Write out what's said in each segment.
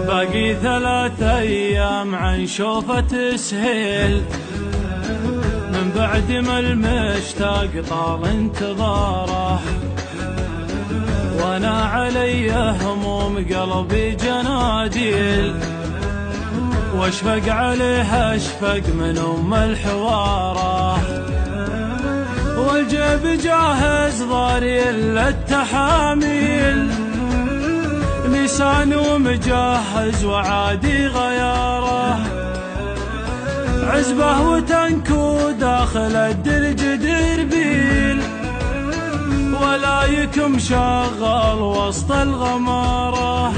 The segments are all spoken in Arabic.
باقي 3 أيام عن شوفة سهيل، من بعد ما المشتاق طال انتظاره، وانا علي هموم قلبي جناديل، واشفق عليه اشفق من الحواره، والجيب جاهز ضاري للتحاميل، لسان ومجهز وعادي غياره، عزبه وتنكو داخل الدرج دربيل، ولايكم شغال وسط الغماره،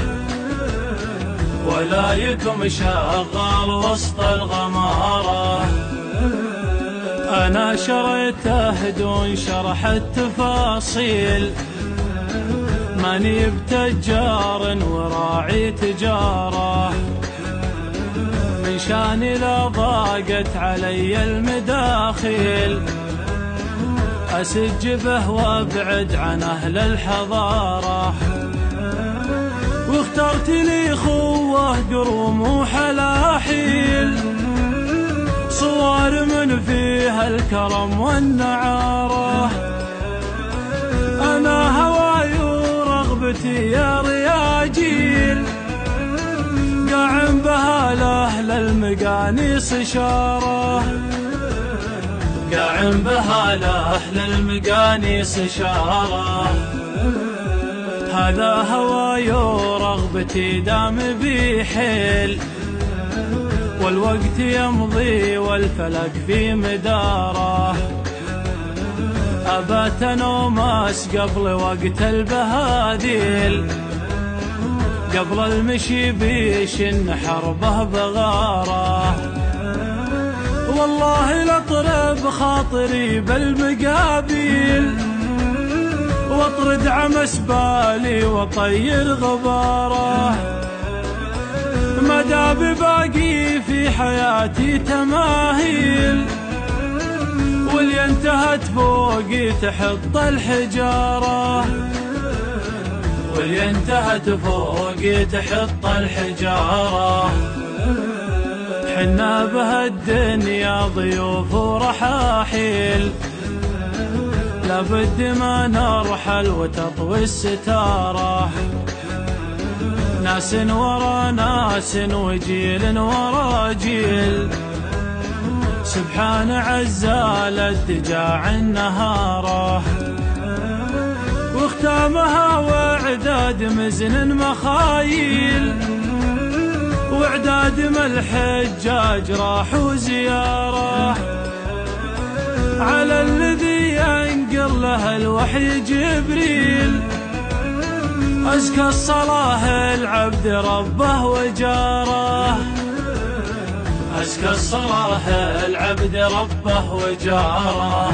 ولايكم شغال وسط الغماره. أنا شريته دون شرح التفاصيل، ماني بتجار وراعي تجارة، من شاني لا ضاقت علي المداخيل، أسج به وابعد عن أهل الحضارة، واخترت لي خوه قروم وحلاحيل، صور من فيها الكرم والنعارة، أنا هواي ورغبتي يا رياجيل، قاعم بها لأهل المقانيص إشارة، قاعم بها لأهل المقانيص إشارة. هذا هواي ورغبتي دام بي حيل، والوقت يمضي والفلك في مداره، أبات نوماس قبل وقت البهاديل، قبل المشي بيشن حربه بغاره، والله لطرب خاطري بالمقابيل، واطرد عمس بالي وطير غباره، ما داب باقي في حياتي تماهيل، واللي انتهت فوقي تحط الحجارة، واللي انتهت فوقي تحط الحجارة. حنا بها الدنيا ضيوف ورحاحيل، لابد ما نرحل وتطوي الستارة، ناس ورا ناس وجيل ورا جيل، سبحان عزال الدجاع النهاره، واختامها واعداد مزن مخايل، واعداد ما الحجاج راح وزياره، على الذي ينقل له الوحي جبريل، أزكى الصلاة العبد ربه وجاره، أزكى الصلاة العبد ربه وجاره.